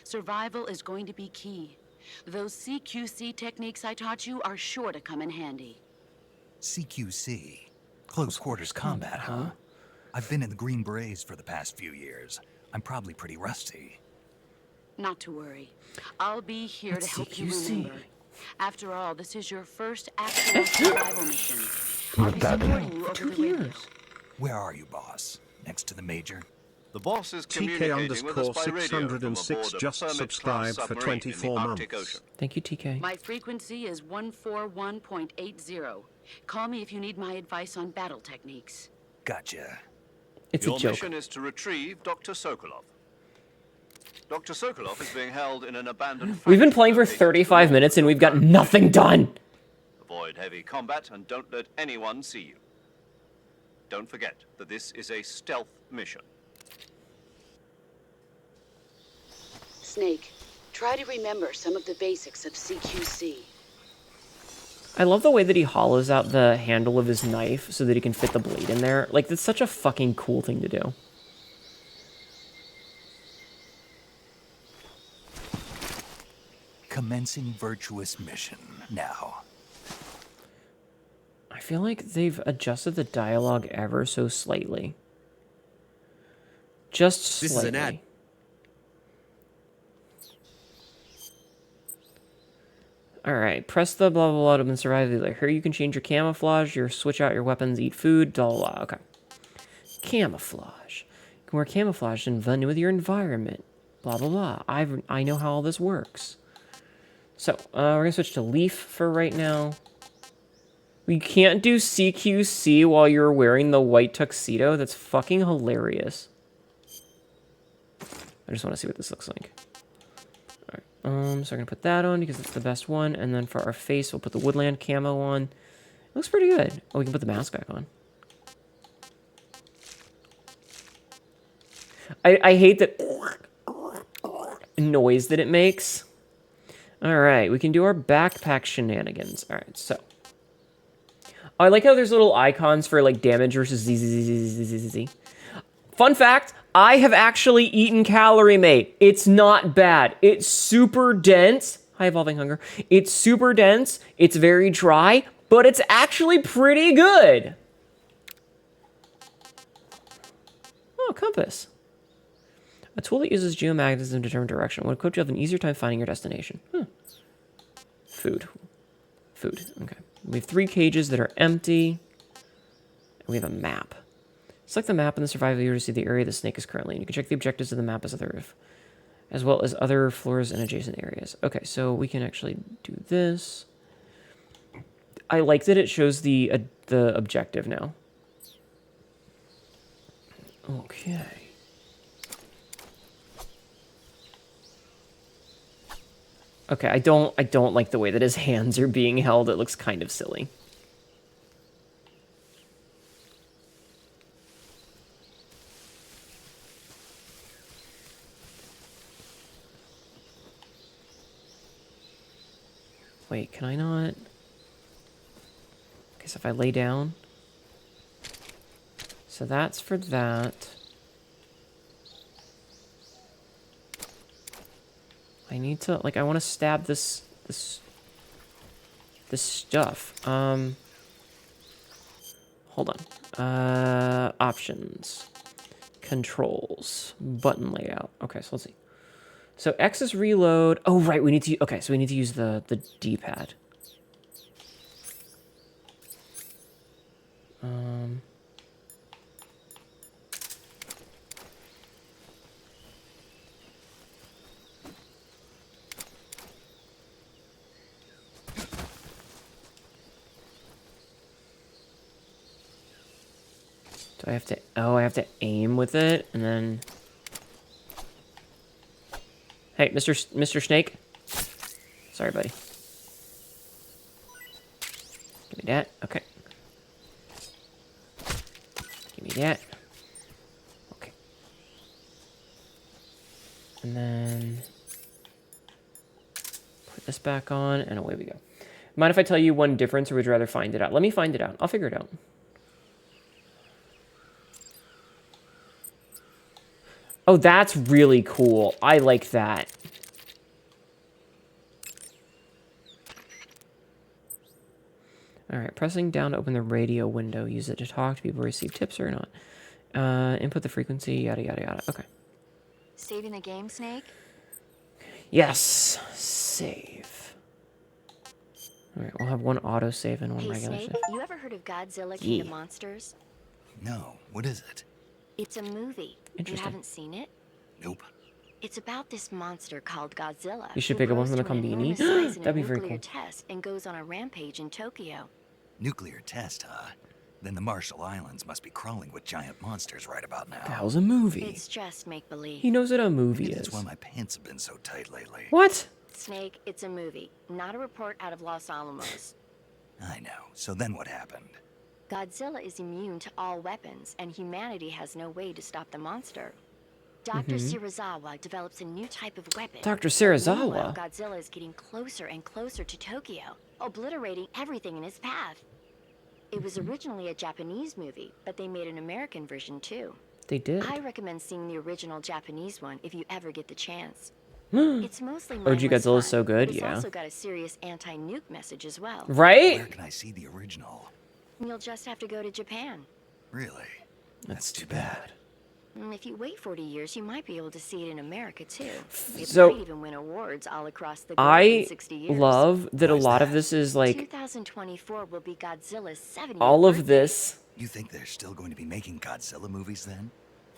Survival is going to be key. Those CQC techniques I taught you are sure to come in handy. CQC. Close quarters combat, huh? I've been in the Green Berets for the past few years. I'm probably pretty rusty. Not to worry. I'll be here Let's to help see, you QC. remember. After all, this is your first actual survival mission. I'll be supporting you over 2 the radio. years. Where are you, boss? Next to the Major? The boss is TK communicating with us by radio from 606 aboard a just Permit-class subscribed for submarine in the 24 Arctic months. Ocean. Thank you, TK. My frequency is 141.80. Call me if you need my advice on battle techniques. Gotcha. It's Your a joke. mission is to retrieve Dr. Sokolov. Dr. Sokolov is being held in an abandoned We've been factory playing for located to the 35 north minutes of and we've got York. nothing done. Avoid heavy combat and don't let anyone see you. Don't forget that this is a stealth mission. Snake, try to remember some of the basics of CQC. I love the way that he hollows out the handle of his knife so that he can fit the blade in there. Like, that's such a fucking cool thing to do. Commencing virtuous mission now. I feel like they've adjusted the dialogue ever so slightly. Just slightly. This is an ad. Alright, press the blah blah blah to survive the Here you can change your camouflage, your switch out your weapons, eat food, blah blah blah. Okay. Camouflage. You can wear camouflage and blend in with your environment. Blah blah blah. I know how all this works. So, we're gonna switch to Leaf for right now. We can't do CQC while you're wearing the white tuxedo. That's fucking hilarious. I just want to see what this looks like. Alright, so we're gonna put that on because it's the best one. And then for our face, we'll put the woodland camo on. It looks pretty good. Oh, we can put the mask back on. I hate that noise that it makes. Alright, we can do our backpack shenanigans. Alright, so. I like how there's little icons for like damage versus Z. Fun fact, I have actually eaten Calorie Mate. It's not bad. It's super dense. High evolving hunger. It's super dense. It's very dry, but it's actually pretty good. Oh, compass. A tool that uses geomagnetism to determine direction. Would equip you have an easier time finding your destination. Food. Food. Okay. We have 3 cages that are empty. And we have a map. Select the map in the survival viewer to see the area the snake is currently in. You can check the objectives of the map as well as other floors and adjacent areas. Okay, so we can actually do this. I like that it shows the objective now. Okay. Okay, I don't like the way that his hands are being held. It looks kind of silly. Wait, can I not? Okay, so if I lay down. So that's for that. I need to, like, I want to stab this stuff. Hold on. Options. Controls. Button layout. Okay, so let's see. So X is reload. Oh, right, we need to, okay, so we need to use the D-pad. Do I have to, oh, I have to aim with it, and then... Hey, Mr. Snake. Sorry, buddy. Give me that. Okay. Give me that. Okay. And then... put this back on, and away we go. Mind if I tell you one difference, or would you rather find it out? Let me find it out. I'll figure it out. Oh, that's really cool. I like that. Alright, pressing down to open the radio window. Use it to talk to people, receive tips or not. Input the frequency, yada, yada, yada. Okay. Saving the game, Snake? Yes. Save. All right, we'll have one auto save and one Hey, regular Snake, save. you ever heard of Godzilla King of Yeah. Monsters? No, what is it? It's a movie. You Interesting. haven't seen it? Nope. It's about this monster called Godzilla. You should who pick up one grows from the to an Combini. enormous size in a That'd be very nuclear cool. test and goes on a rampage in Tokyo. Nuclear test, huh? Then the Marshall Islands must be crawling with giant monsters right about now. The hell's a movie? It's just make-believe. He knows what a movie Maybe is. that's why my pants have been so tight lately. What? Snake, it's a movie, not a report out of Los Alamos. I know. So then what happened? Godzilla is immune to all weapons, and humanity has no way to stop the monster. Dr. Serizawa develops a new type of weapon. Dr. Meanwhile, Serizawa? Godzilla is getting closer and closer to Tokyo, obliterating everything in his path. It was originally a Japanese movie, but they made an American version too. They did. I recommend seeing the original Japanese one if you ever get the chance. It's mostly OG mindless Godzilla is fun, so good, but it's yeah. also got a serious anti-nuke message as well. Right? Where can I see the original? You'll just have to go to Japan. Really? That's too bad. If you wait 40 years, you might be able to see it in America too. It So, might even win awards all across the globe in I 60 years. love that a Why's lot of that? this is like 2024 will be Godzilla's 70th all of birthday. this. You think they're still going to be making Godzilla movies then?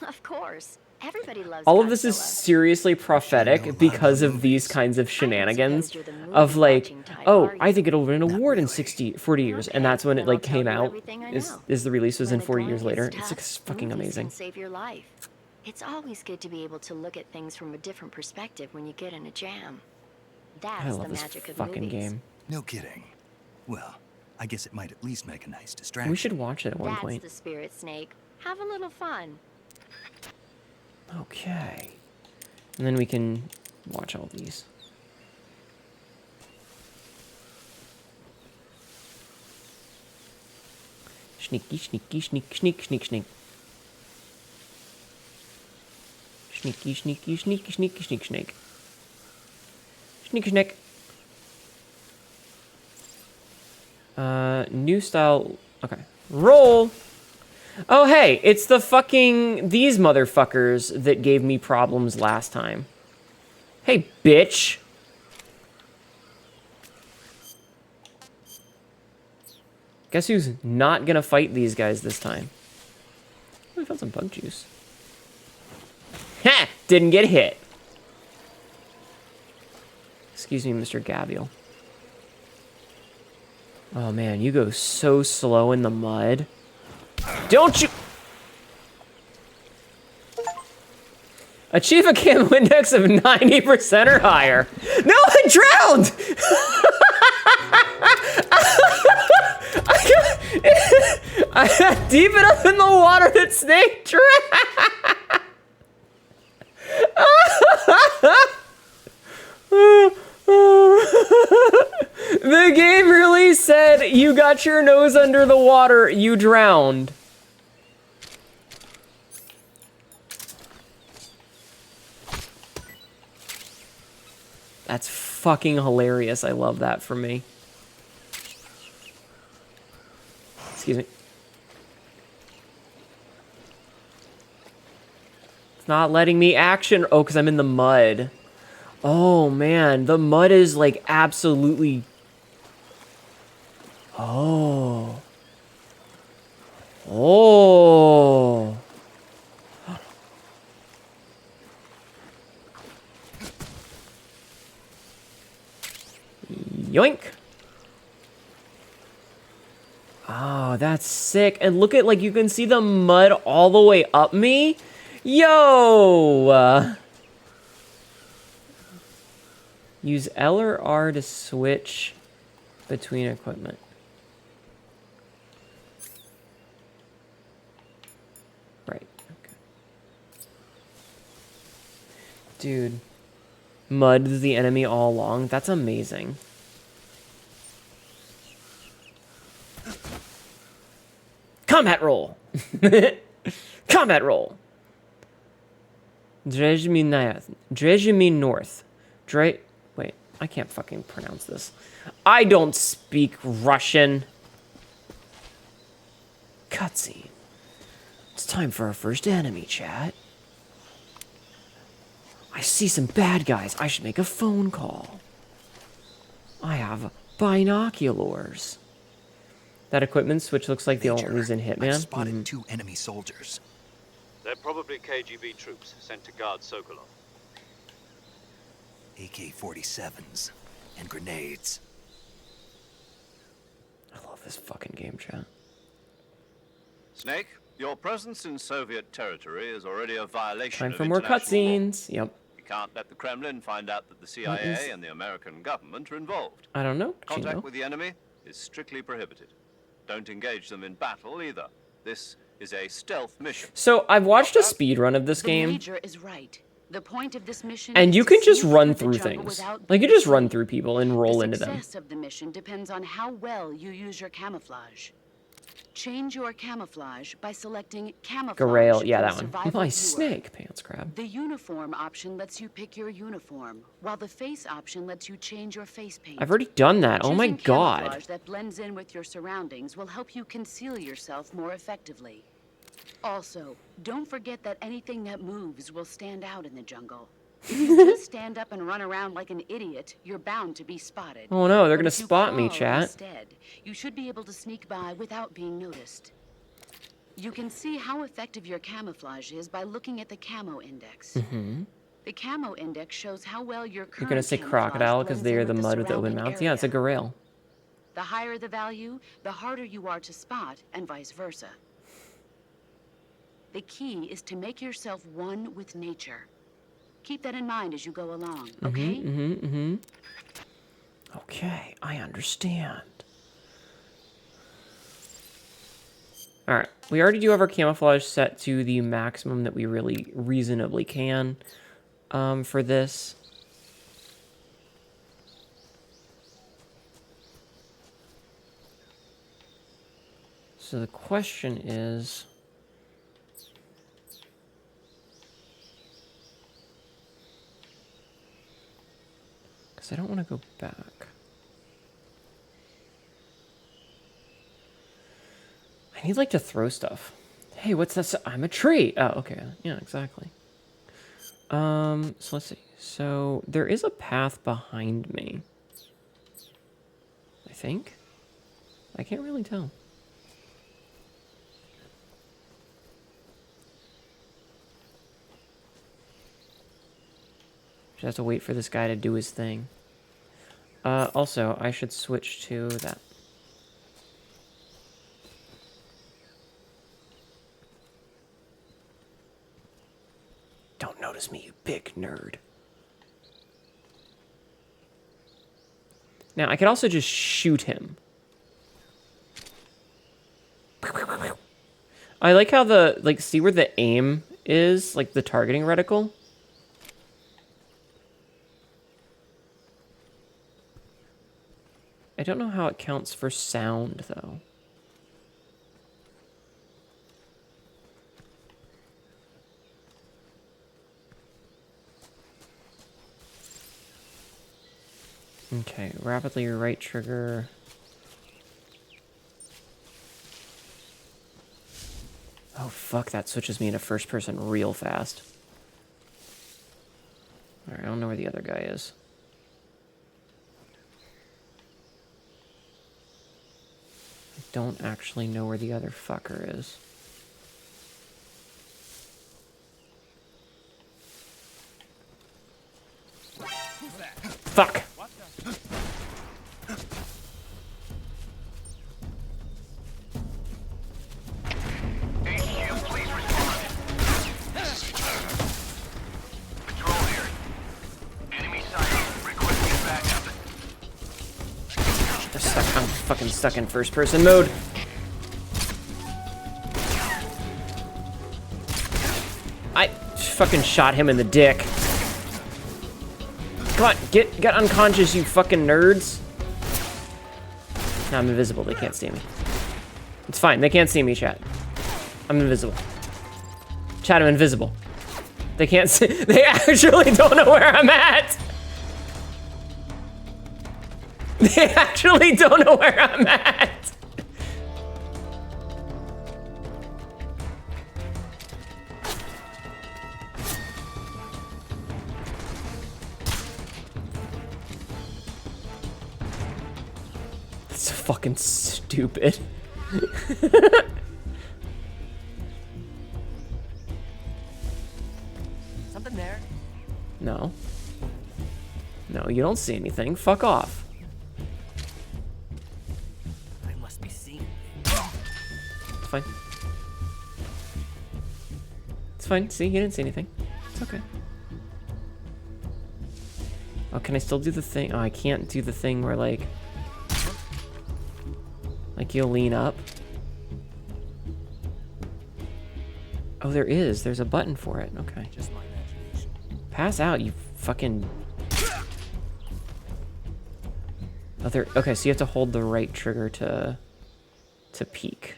Of course. Everybody loves All of this is Godzilla. seriously I know a prophetic lot because of of these movies. kinds of I don't shenanigans suppose you're the of like, movie-watching type, oh, are I you? think it'll win an Not award in really. 60, 40 years. And Okay, that's when it then like I'll tell came you out. everything I Is know. the release was When in the 40 going years gets later. tough, It's fucking movies amazing. Can save your life. It's always good to be able to look at things from a different perspective when you get in a jam. That's I the love this magic of fucking movies. game. No kidding. Well, I guess it might at least make a nice distraction. We should watch it at one That's point. the spirit, Snake. Have a little fun. Okay. And then we can watch all these. Sneaky, sneaky, sneak, sneak, sneak, sneak. Sneaky, sneaky, sneaky, sneaky, sneak, snake. Sneak, sneak. New style. Okay. Roll. Oh, hey, it's the fucking these motherfuckers that gave me problems last time. Hey, bitch. Guess who's not gonna fight these guys this time? Oh, I found some bug juice. Ha! Didn't get hit. Excuse me, Mr. Gaviel. Oh man, you go so slow in the mud. Don't you... Achieve a camo index of 90% or higher. No, I drowned! I got deep enough in the water that Snake drowned. The game really said you got your nose under the water, you drowned. That's fucking hilarious. I love that for me. Excuse me. It's not letting me action. Oh, because I'm in the mud. Oh, man. The mud is, like, absolutely... Oh. Oh. Yoink. Oh, that's sick. And look at, like, you can see the mud all the way up me. Yo! Use L or R to switch between equipment. Right. Okay. Dude. Mud is the enemy all along. That's amazing. Combat roll! Combat roll! Drezhimi North. Wait, I can't fucking pronounce this. I don't speak Russian. Cutscene. It's time for our first enemy, chat. I I see some bad guys. I should make a phone call. I have binoculars. That equipment switch looks like the Major, one was in I've Hitman. spotted 2 enemy soldiers. They're probably KGB troops sent to guard Sokolov. AK-47s and grenades. I love this fucking game, chat. Snake, your presence in Soviet territory is already a violation Time of for more international law. cutscenes. Yep. We can't let the Kremlin find out that the CIA and the American government are involved. I don't know. Contact Chingo. with the enemy is strictly prohibited. Don't engage them in battle either. This is a stealth mission. So I've watched a speed run of this The game, Major is right. The point of this mission and is you to can just sneak run the through jungle things. without Like you being just run seen. through people and roll The into them. success of the mission depends on how well you use your camouflage. Change your camouflage by selecting camouflage. Garail, yeah, from that one. Survival My Viewer. snake pants crab. The uniform option lets you pick your uniform, while the face option lets you change your face paint. I've already done that. Oh my Choosing god. camouflage that blends in with your surroundings will help you conceal yourself more effectively. Also, don't forget that anything that moves will stand out in the jungle. If you just stand up and run around like an idiot, you're bound to be spotted. Oh no, they're But gonna if you spot me, crawl chat. Instead, you should be able to sneak by without being noticed. You can see how effective your camouflage is by looking at the camo index. The camo index shows how well your current You're gonna say camouflage crocodile because blends they in are the with mud with the open surrounding mouth. Yeah, it's a area. garail. The higher the value, the harder you are to spot, and vice versa. The key is to make yourself one with nature. Keep that in mind as you go along, okay? Okay, I understand. Alright, we already do have our camouflage set to the maximum that we really reasonably can for this. So the question is... because I don't want to go back. I need, like, to throw stuff. Hey, what's that? I'm a tree! Oh, okay. Yeah, exactly. So let's see. So, there is a path behind me. I think? I can't really tell. Just have to wait for this guy to do his thing. Also, I should switch to that. Don't notice me, you big nerd. Now, I could also just shoot him. I like how the, like, see where the aim is? Like, the targeting reticle? I don't know how it counts for sound, though. Okay, rapidly right trigger. Oh, fuck, that switches me into first person real fast. Alright, I don't know where the other guy is. I don't actually know where the other fucker is. Fuck! HQ, please respond. Patrol here. Enemy sighted. Requesting backup. I'm fucking stuck in first person mode. I fucking shot him in the dick. Come on, get unconscious, you fucking nerds. No, I'm invisible. They can't see me. It's fine. They can't see me, chat. I'm invisible. Chat, I'm invisible. They can't see. They actually don't know where I'm at. They actually don't know where I'm at. That's so fucking stupid. Something there. No. No, you don't see anything. Fuck off. I must be seeing. It's fine. It's fine. See, you didn't see anything. It's okay. Oh, can I still do the thing? Oh, I can't do the thing where, like you'll lean up. Oh, there is. There's a button for it. Okay. Just my imagination. Pass out, you fucking... Oh, there... Okay, so you have to hold the right trigger to peek.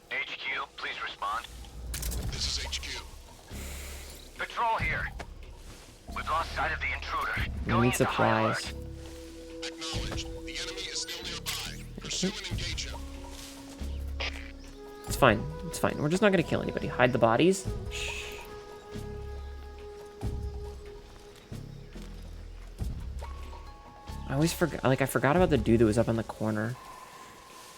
HQ, please respond. This is HQ. Patrol here. We've lost sight of the intruder. We Going need into high supplies. alert. Acknowledged. The enemy is still nearby. Pursue and engage him. It's fine. It's fine. We're just not gonna kill anybody. Hide the bodies. Shh. I always forgot. Like, I forgot about the dude that was up in the corner.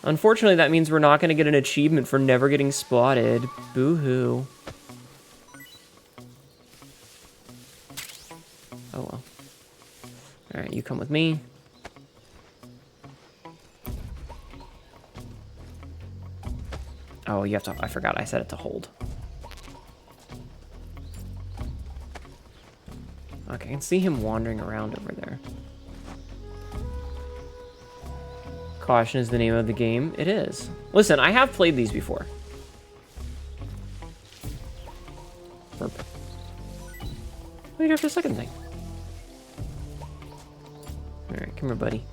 Unfortunately, that means we're not gonna get an achievement for never getting spotted. Boo-hoo. Oh well. Alright, you come with me. Oh, you have to... I forgot. I set it to hold. Okay, I can see him wandering around over there. Caution is the name of the game. It is. Listen, I have played these before. Burp. Wait after a second thing. Alright, come here, buddy.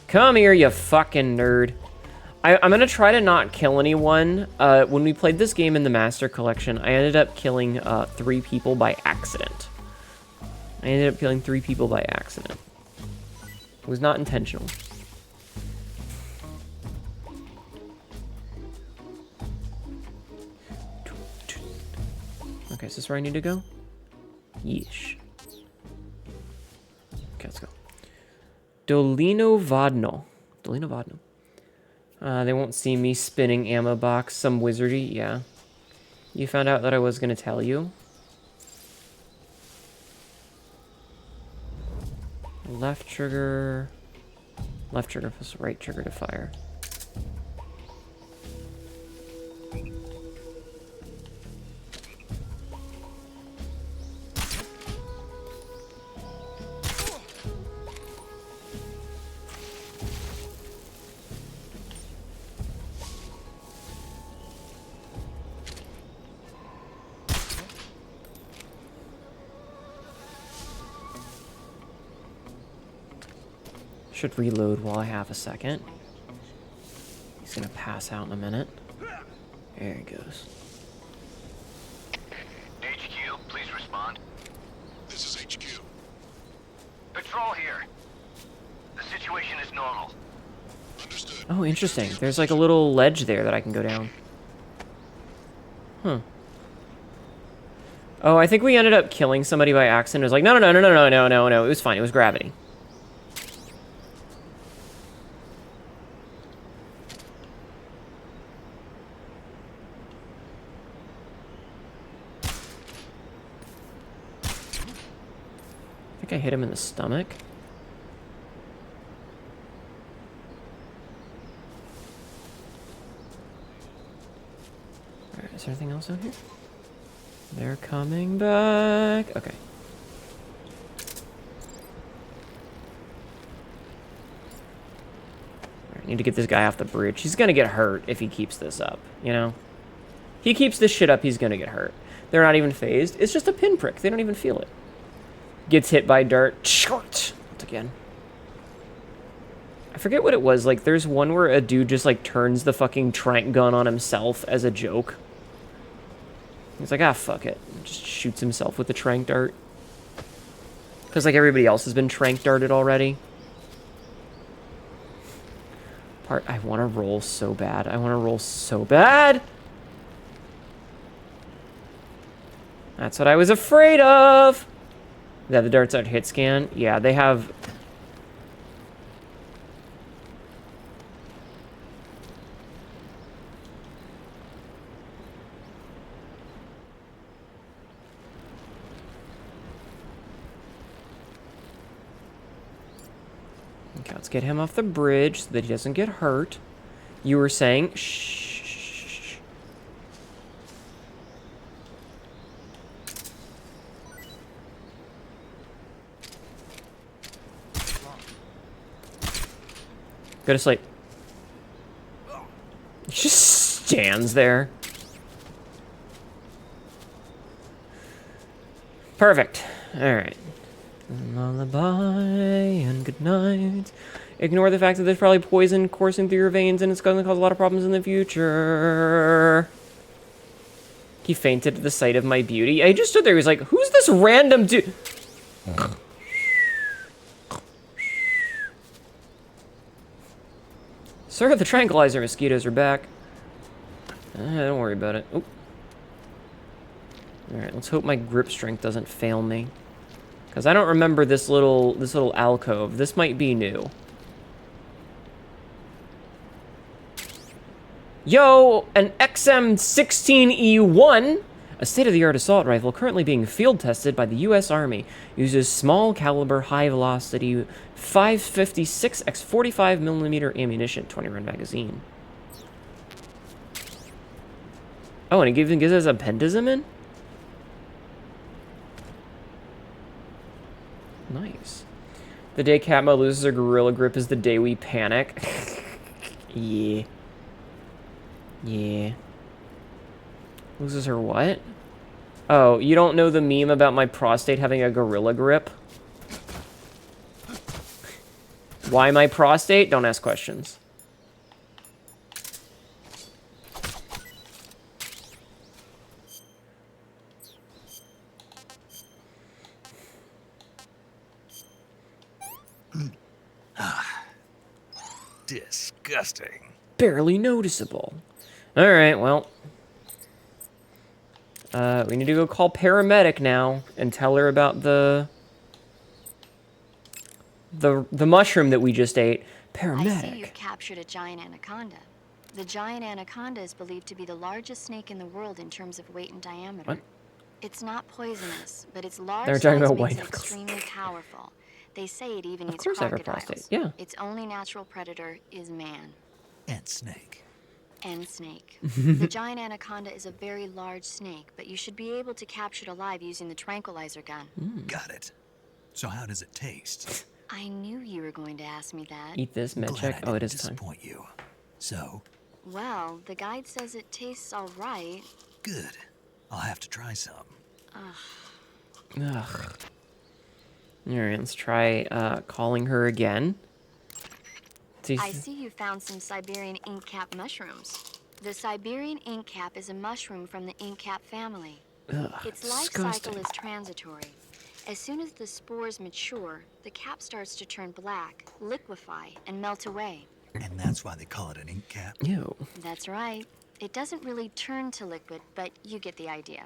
Come here, you fucking nerd. I'm gonna try to not kill anyone. When we played this game in the Master Collection, I ended up killing 3 people by accident. I ended up killing 3 people by accident. It was not intentional. Okay, is this where I need to go? Yeesh. Okay, let's go. Dolino Vodno. Dolino Vodno. They won't see me spinning ammo box. Some wizardy, yeah. You found out that I was gonna tell you. Left trigger plus right trigger to fire. Should reload while I have a second. He's gonna pass out in a minute. There he goes. HQ, please respond. This is HQ. Patrol here. The situation is normal. Understood. Oh, interesting. There's like a little ledge there that I can go down. Huh. Oh, I think we ended up killing somebody by accident. It was like, no. It was fine. It was gravity. I think I hit him in the stomach. Alright, is there anything else out here? They're coming back. Okay. Alright, need to get this guy off the bridge. He's gonna get hurt if he keeps this up, you know? He keeps this shit up, he's gonna get hurt. They're not even phased. It's just a pinprick. They don't even feel it. Gets hit by dirt. Short. Again. I forget what it was. Like, there's one where a dude just, like, turns the fucking trank gun on himself as a joke. He's like, ah, fuck it. And just shoots himself with the trank dart. Because, like, everybody else has been trank darted already. I want to roll so bad. I want to roll so bad. That's what I was afraid of. Yeah, the darts out hit scan. Yeah, they have... Okay, let's get him off the bridge so that he doesn't get hurt. You were saying... Shh. Go to sleep. He just stands there. Perfect. Alright. Lullaby and good night. Ignore the fact that there's probably poison coursing through your veins and it's going to cause a lot of problems in the future. He fainted at the sight of my beauty. I just stood there. He was like, who's this random dude? Sir, the tranquilizer mosquitoes are back. Don't worry about it. Oop. Alright, let's hope my grip strength doesn't fail me. Because I don't remember this little alcove. This might be new. Yo, an XM16E1, a state-of-the-art assault rifle currently being field tested by the U.S. Army, uses small caliber, high velocity 556 x 45 millimeter ammunition, 20-round magazine. Oh, and it even gives us a pendazimin? Nice. The day Katma loses her gorilla grip is the day we panic. Yeah. Yeah. Loses her what? Oh, you don't know the meme about my prostate having a gorilla grip? Why my prostate? Don't ask questions. Disgusting. Barely noticeable. Alright, well. We need to go call paramedic now and tell her about the mushroom that we just ate. Paramedic. I see you've captured a giant anaconda. The giant anaconda is believed to be the largest snake in the world in terms of weight and diameter. What? It's not poisonous, but its large They were talking size about makes white it knuckles. extremely powerful. They say it even Of eats course I have a crocodiles. prostate, yeah. Its only natural predator is man. And snake. And snake. The giant anaconda is a very large snake, but you should be able to capture it alive using the tranquilizer gun. Got it. So how does it taste? I knew you were going to ask me that. Eat this, med Glad check. I Oh, it didn't is time. disappoint you. So, Well, the guide says it tastes all right. good. I'll have to try some. Ugh. Alright, let's try calling her again. I see you found some Siberian ink cap mushrooms. The Siberian ink cap is a mushroom from the ink cap family. Ugh, Its life disgusting. cycle is transitory. As soon as the spores mature, the cap starts to turn black, liquefy, and melt away. And that's why they call it an ink cap? Ew. That's right. It doesn't really turn to liquid, but you get the idea.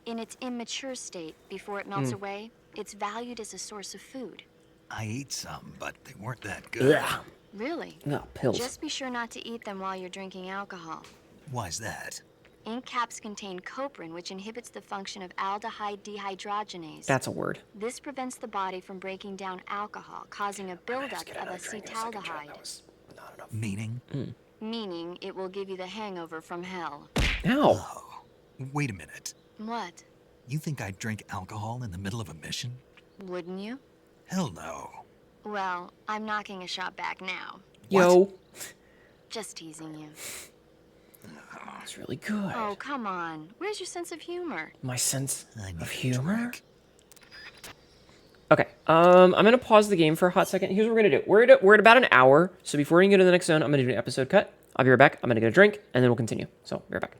In its immature state, before it melts away, it's valued as a source of food. I ate some, but they weren't that good. Ugh. Really? No, pills. Just be sure not to eat them while you're drinking alcohol. Why's that? Ink caps contain coprin, which inhibits the function of aldehyde dehydrogenase. That's a word. This prevents the body from breaking down alcohol, causing a buildup of acetaldehyde. Meaning? Meaning it will give you the hangover from hell. Ow. Oh, wait a minute. What? You think I'd drink alcohol in the middle of a mission? Wouldn't you? Hell no. Well, I'm knocking a shot back now. Yo. Just teasing you. It's really good. Oh, come on. Where's your sense of humor? My sense I need of a humor? drink. Okay, I'm gonna pause the game for a hot second. Here's what we're gonna do. We're at about an hour, so before we can go to the next zone, I'm gonna do an episode cut. I'll be right back. I'm gonna get a drink, and then we'll continue. So, be right back.